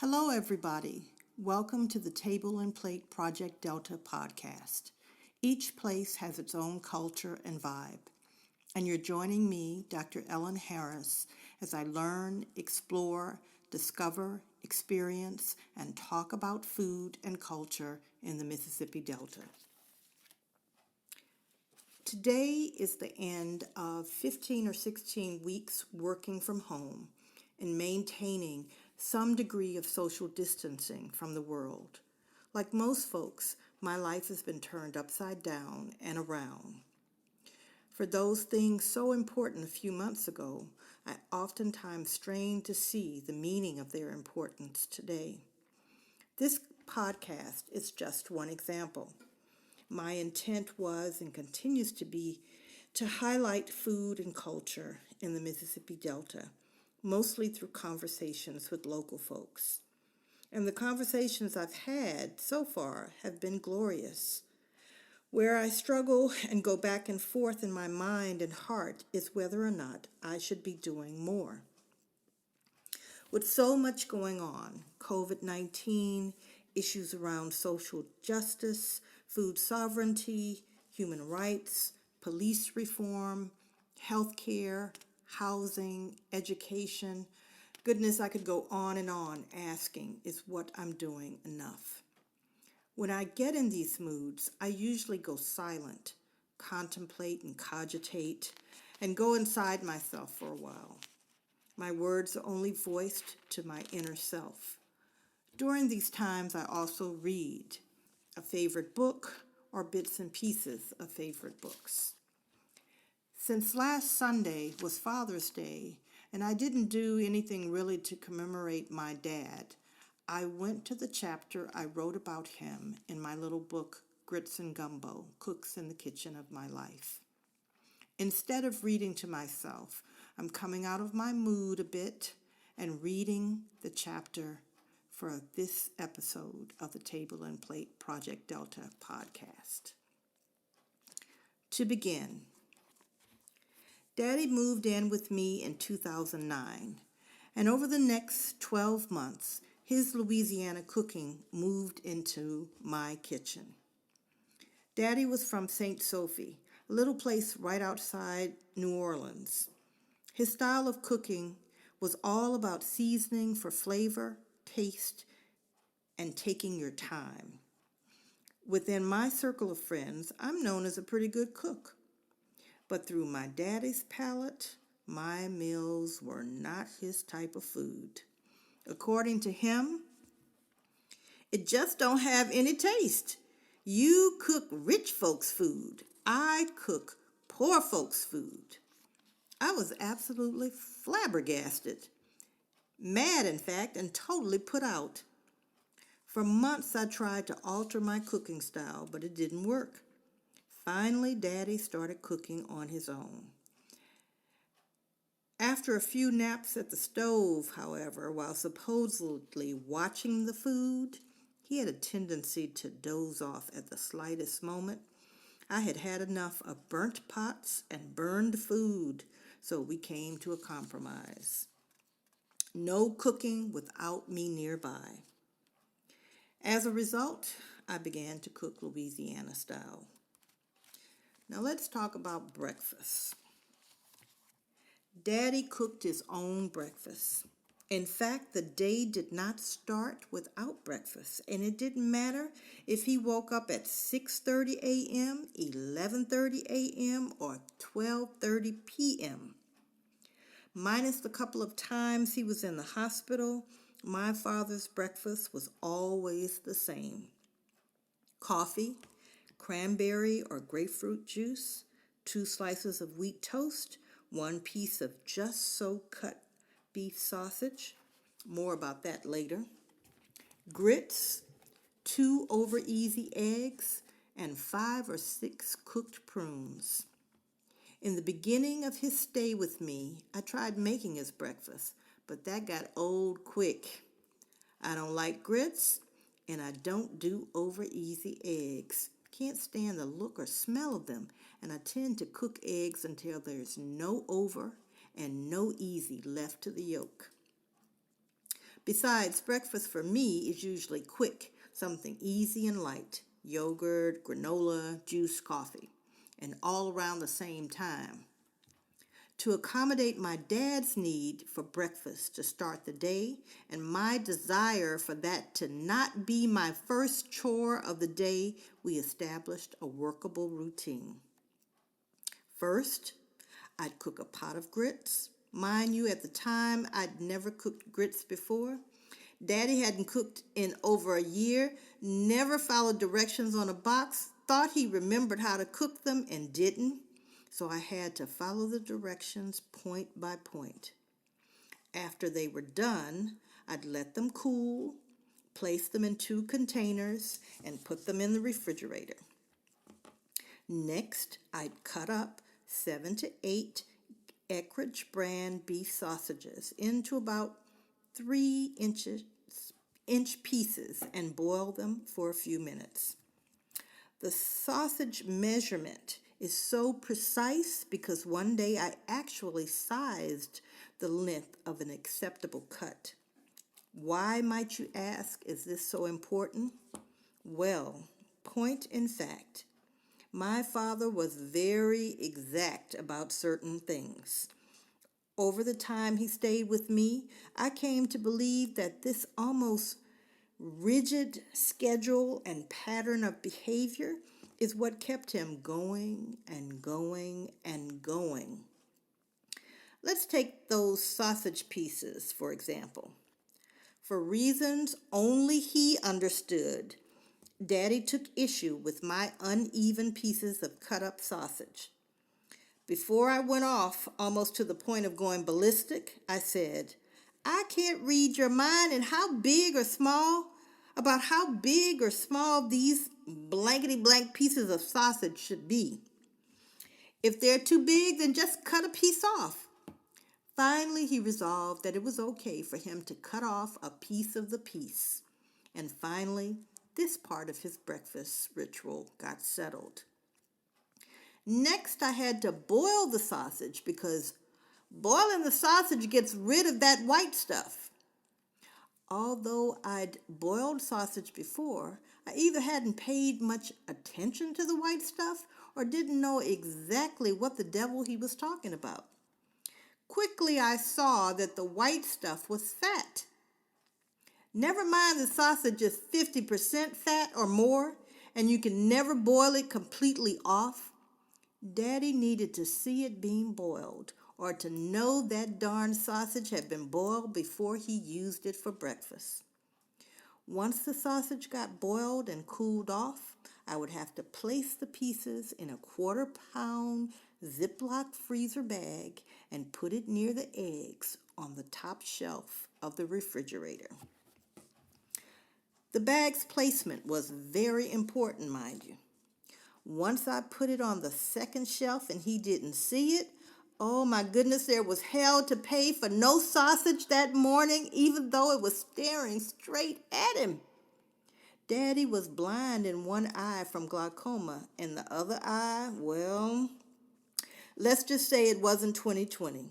Hello, everybody. Welcome to the Table and Plate Project Delta podcast. Each place has its own culture and vibe. And you're joining me, Dr. Ellen Harris, as I learn, explore, discover, experience, and talk about food and culture in the Mississippi Delta. Today is the end of 15 or 16 weeks working from home and maintaining some degree of social distancing from the world. Like most folks, my life has been turned upside down and around. For those things so important a few months ago, I oftentimes strain to see the meaning of their importance today. This podcast is just one example. My intent was and continues to be to highlight food and culture in the Mississippi Delta, mostly through conversations with local folks. And the conversations I've had so far have been glorious. Where I struggle and go back and forth in my mind and heart is whether or not I should be doing more. With so much going on, COVID-19, issues around social justice, food sovereignty, human rights, police reform, healthcare, housing, education. Goodness, I could go on and on asking, is what I'm doing enough? When I get in these moods, I usually go silent, contemplate and cogitate, and go inside myself for a while. My words are only voiced to my inner self. During these times, I also read a favorite book or bits and pieces of favorite books. Since last Sunday was Father's Day, and I didn't do anything really to commemorate my dad, I went to the chapter I wrote about him in my little book, Grits and Gumbo, Cooks in the Kitchen of My Life. Instead of reading to myself, I'm coming out of my mood a bit and reading the chapter for this episode of the Table and Plate Project Delta podcast. To begin, Daddy moved in with me in 2009, and over the next 12 months, his Louisiana cooking moved into my kitchen. Daddy was from St. Sophie, a little place right outside New Orleans. His style of cooking was all about seasoning for flavor, taste, and taking your time. Within my circle of friends, I'm known as a pretty good cook. But through my daddy's palate, my meals were not his type of food. According to him, it just don't have any taste. You cook rich folks' food. I cook poor folks' food. I was absolutely flabbergasted, mad in fact, and totally put out. For months I tried to alter my cooking style, but it didn't work. Finally, Daddy started cooking on his own. After a few naps at the stove, however, while supposedly watching the food, he had a tendency to doze off at the slightest moment. I had had enough of burnt pots and burned food, so we came to a compromise. No cooking without me nearby. As a result, I began to cook Louisiana style. Now let's talk about breakfast. Daddy cooked his own breakfast. In fact, the day did not start without breakfast, and it didn't matter if he woke up at 6:30 a.m., 11:30 a.m., or 12:30 p.m. Minus the couple of times he was in the hospital, my father's breakfast was always the same. Coffee, cranberry or grapefruit juice, 2 slices of wheat toast, 1 piece of just so cut beef sausage, more about that later, grits, 2 over easy eggs, and 5 or 6 cooked prunes. In the beginning of his stay with me, I tried making his breakfast, but that got old quick. I don't like grits, and I don't do over easy eggs. Can't stand the look or smell of them, and I tend to cook eggs until there's no over and no easy left to the yolk. Besides, breakfast for me is usually quick, something easy and light: yogurt, granola, juice, coffee, and all around the same time. To accommodate my dad's need for breakfast to start the day and my desire for that to not be my first chore of the day, we established a workable routine. First, I'd cook a pot of grits. Mind you, at the time, I'd never cooked grits before. Daddy hadn't cooked in over a year, never followed directions on a box, thought he remembered how to cook them and didn't. So I had to follow the directions point by point. After they were done, I'd let them cool, place them in 2 containers, and put them in the refrigerator. Next, I'd cut up 7 to 8 Eckrich brand beef sausages into about 3-inch pieces and boil them for a few minutes. The sausage measurement is so precise because one day I actually sized the length of an acceptable cut. Why, might you ask, is this so important? Well, point in fact, my father was very exact about certain things. Over the time he stayed with me, I came to believe that this almost rigid schedule and pattern of behavior is what kept him going and going and going. Let's take those sausage pieces, for example. For reasons only he understood, Daddy took issue with my uneven pieces of cut-up sausage. Before I went off, almost to the point of going ballistic, I said, "I can't read your mind and how big or small these blankety-blank pieces of sausage should be. If they're too big, then just cut a piece off." Finally, he resolved that it was okay for him to cut off a piece of the piece. And finally, this part of his breakfast ritual got settled. Next, I had to boil the sausage because boiling the sausage gets rid of that white stuff. Although I'd boiled sausage before, I either hadn't paid much attention to the white stuff or didn't know exactly what the devil he was talking about. Quickly, I saw that the white stuff was fat. Never mind the sausage is 50% fat or more, and you can never boil it completely off. Daddy needed to see it being boiled or to know that darn sausage had been boiled before he used it for breakfast. Once the sausage got boiled and cooled off, I would have to place the pieces in a 1/4-pound Ziploc freezer bag and put it near the eggs on the top shelf of the refrigerator. The bag's placement was very important, mind you. Once I put it on the second shelf and he didn't see it, oh my goodness, there was hell to pay for no sausage that morning, even though it was staring straight at him. Daddy was blind in one eye from glaucoma, and the other eye, well, let's just say it wasn't 20/20.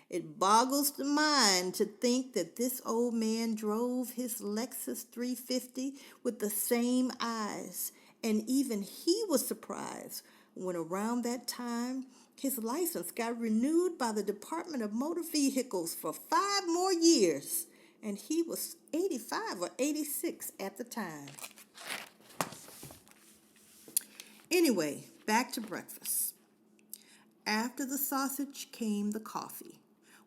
It boggles the mind to think that this old man drove his Lexus 350 with the same eyes. And even he was surprised when around that time his license got renewed by the Department of Motor Vehicles for 5 more years. And he was 85 or 86 at the time. Anyway, back to breakfast. After the sausage came the coffee.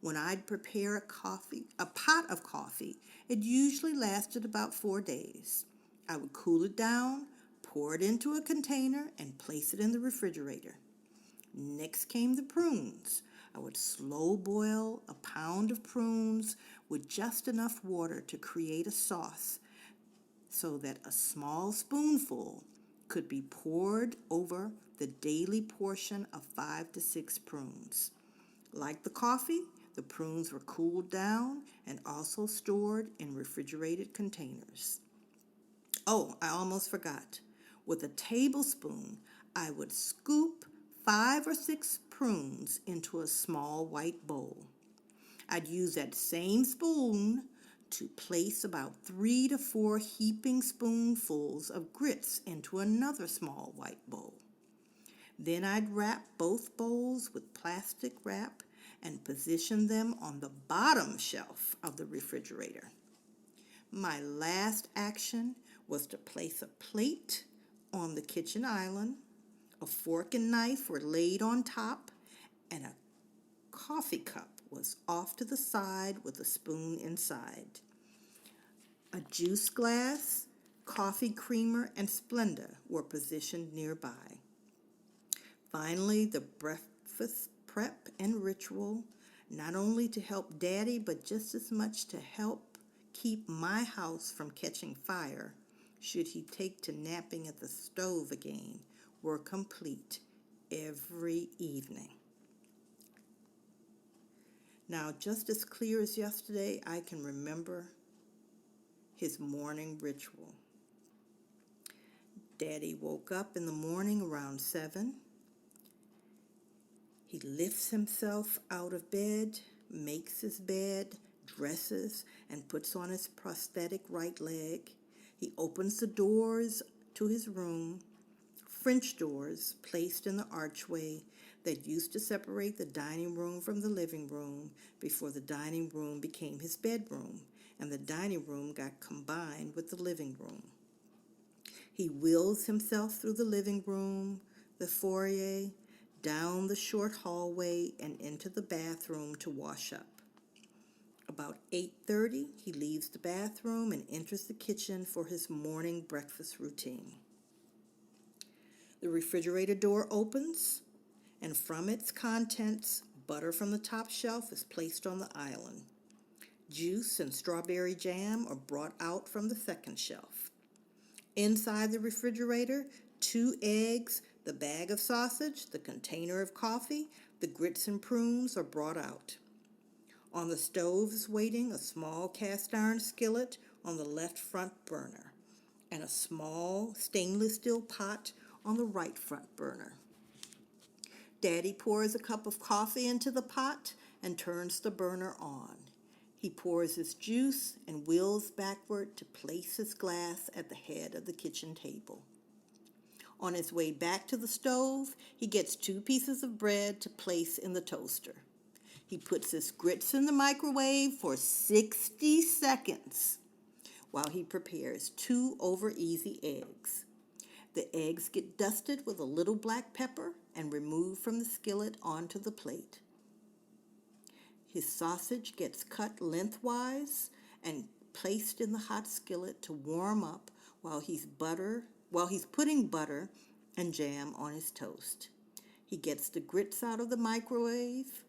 When I'd prepare a pot of coffee, it usually lasted about 4 days. I would cool it down, pour it into a container, and place it in the refrigerator. Next came the prunes. I would slow boil a pound of prunes with just enough water to create a sauce so that a small spoonful could be poured over the daily portion of 5 to 6 prunes. Like the coffee, the prunes were cooled down and also stored in refrigerated containers. Oh, I almost forgot. With a tablespoon, I would scoop 5 or 6 prunes into a small white bowl. I'd use that same spoon to place about 3 to 4 heaping spoonfuls of grits into another small white bowl. Then I'd wrap both bowls with plastic wrap and position them on the bottom shelf of the refrigerator. My last action was to place a plate on the kitchen island, a fork and knife were laid on top, and a coffee cup was off to the side with a spoon inside. A juice glass, coffee creamer, and Splenda were positioned nearby. Finally, the breakfast prep and ritual, not only to help Daddy, but just as much to help keep my house from catching fire, should he take to napping at the stove again, were complete every evening. Now, just as clear as yesterday, I can remember his morning ritual. Daddy woke up in the morning around 7. He lifts himself out of bed, makes his bed, dresses, and puts on his prosthetic right leg. He opens the doors to his room, French doors placed in the archway that used to separate the dining room from the living room before the dining room became his bedroom and the dining room got combined with the living room. He wheels himself through the living room, the foyer, down the short hallway, and into the bathroom to wash up. About 8:30, he leaves the bathroom and enters the kitchen for his morning breakfast routine. The refrigerator door opens, and from its contents, butter from the top shelf is placed on the island. Juice and strawberry jam are brought out from the second shelf. Inside the refrigerator, 2 eggs, the bag of sausage, the container of coffee, the grits and prunes are brought out. On the stove is waiting a small cast iron skillet on the left front burner and a small stainless steel pot on the right front burner. Daddy pours a cup of coffee into the pot and turns the burner on. He pours his juice and wheels backward to place his glass at the head of the kitchen table. On his way back to the stove, he gets 2 pieces of bread to place in the toaster. He puts his grits in the microwave for 60 seconds while he prepares 2 over-easy eggs. The eggs get dusted with a little black pepper and removed from the skillet onto the plate. His sausage gets cut lengthwise and placed in the hot skillet to warm up while he's putting butter and jam on his toast. He gets the grits out of the microwave.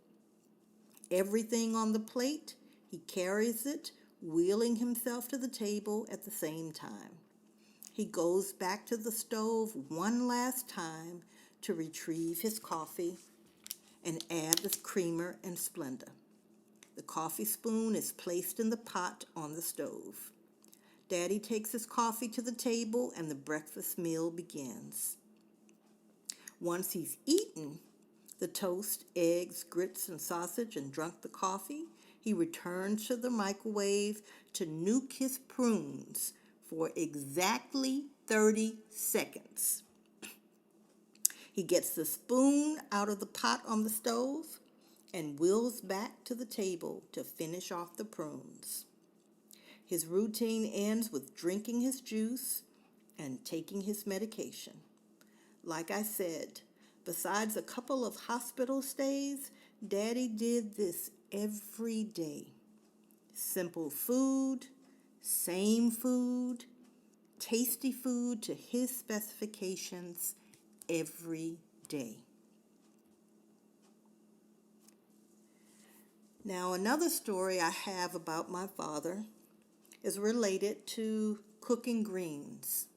Everything on the plate, he carries it, wheeling himself to the table at the same time. He goes back to the stove one last time to retrieve his coffee and add the creamer and Splenda. The coffee spoon is placed in the pot on the stove. Daddy takes his coffee to the table and the breakfast meal begins. Once he's eaten the toast, eggs, grits, and sausage and drunk the coffee, he returns to the microwave to nuke his prunes for exactly 30 seconds. He gets the spoon out of the pot on the stove and wheels back to the table to finish off the prunes. His routine ends with drinking his juice and taking his medication. Like I said, besides a couple of hospital stays, Daddy did this every day. Simple food, same food, tasty food to his specifications every day. Now, another story I have about my father is related to cooking greens.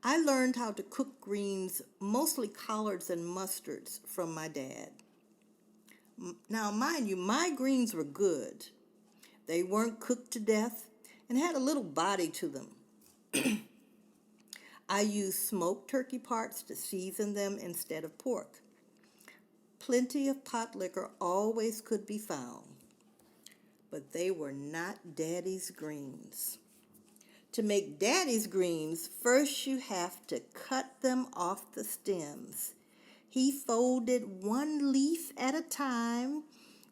I learned how to cook greens, mostly collards and mustards, from my dad. Now, mind you, my greens were good. They weren't cooked to death and had a little body to them. I used smoked turkey parts to season them instead of pork. Plenty of pot liquor always could be found. but they were not Daddy's greens. To make Daddy's greens, first you have to cut them off the stems. He folded one leaf at a time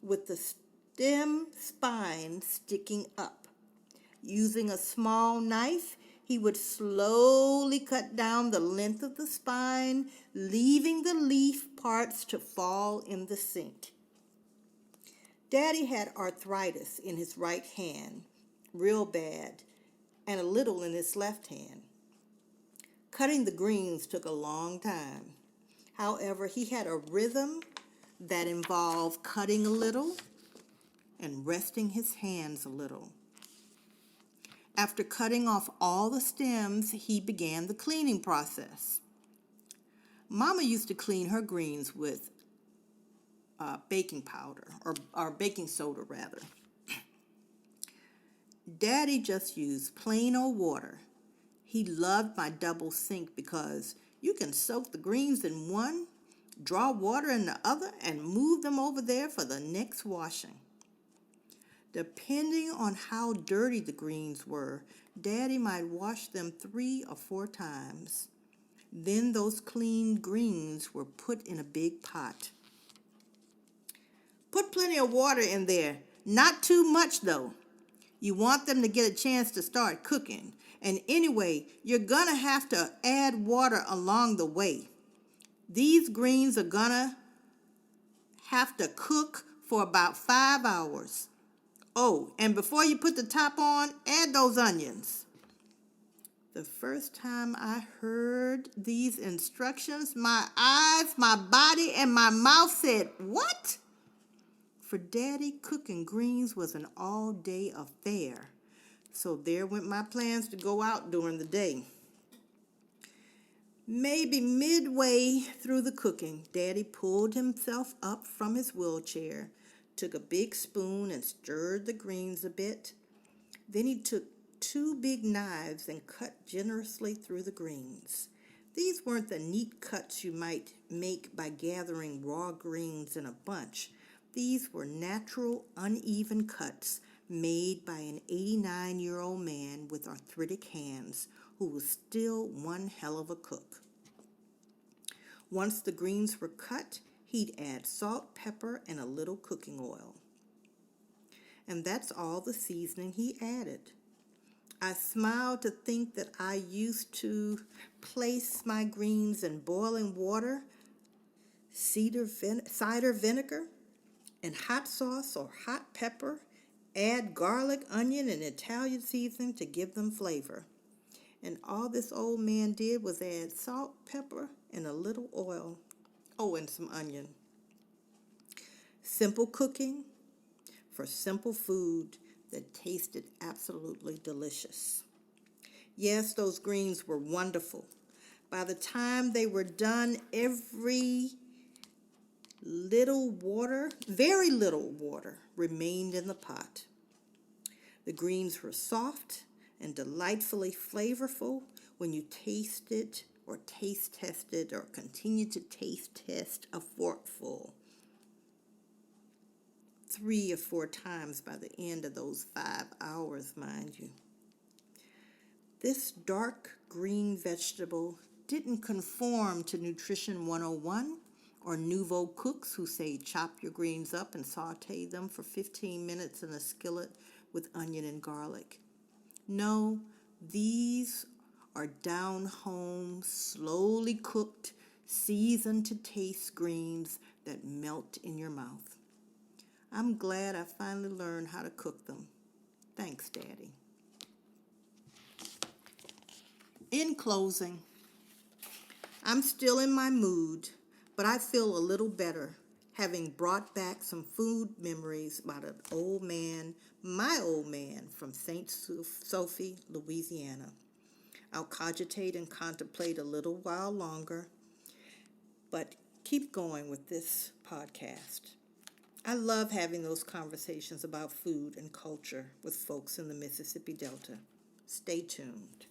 with the stem spine sticking up. Using a small knife, he would slowly cut down the length of the spine, leaving the leaf parts to fall in the sink. Daddy had arthritis in his right hand, real bad, and a little in his left hand. Cutting the greens took a long time. However, he had a rhythm that involved cutting a little and resting his hands a little. After cutting off all the stems, he began the cleaning process. Mama used to clean her greens with baking powder, or baking soda rather. Daddy just used plain old water. He loved my double sink because you can soak the greens in one, draw water in the other, and move them over there for the next washing. Depending on how dirty the greens were, Daddy might wash them 3 or 4 times. Then those clean greens were put in a big pot. Put plenty of water in there, not too much though. You want them to get a chance to start cooking. And anyway, you're gonna have to add water along the way. These greens are gonna have to cook for about 5 hours. Oh, and before you put the top on, add those onions. The first time I heard these instructions, my eyes, my body, and my mouth said, "What?" For Daddy, cooking greens was an all-day affair. So there went my plans to go out during the day. Maybe midway through the cooking, Daddy pulled himself up from his wheelchair, took a big spoon and stirred the greens a bit. Then he took 2 big knives and cut generously through the greens. These weren't the neat cuts you might make by gathering raw greens in a bunch. These were natural, uneven cuts made by an 89-year-old man with arthritic hands who was still one hell of a cook. Once the greens were cut, he'd add salt, pepper, and a little cooking oil. And that's all the seasoning he added. I smiled to think that I used to place my greens in boiling water, cider vinegar, and hot sauce or hot pepper, add garlic, onion, and Italian seasoning to give them flavor. And all this old man did was add salt, pepper, and a little oil. Oh, and some onion. Simple cooking for simple food that tasted absolutely delicious. Yes, those greens were wonderful. By the time they were done, very little water remained in the pot. The greens were soft and delightfully flavorful when you tasted or taste tested or continued to taste test a forkful 3 or 4 times by the end of those 5 hours, mind you. This dark green vegetable didn't conform to Nutrition 101 or nouveau cooks who say chop your greens up and saute them for 15 minutes in a skillet with onion and garlic. No, these are down-home, slowly cooked, seasoned to taste greens that melt in your mouth. I'm glad I finally learned how to cook them. Thanks, Daddy. In closing, I'm still in my mood, but I feel a little better having brought back some food memories about an old man, my old man from St. Sophie, Louisiana. I'll cogitate and contemplate a little while longer, but keep going with this podcast. I love having those conversations about food and culture with folks in the Mississippi Delta. Stay tuned.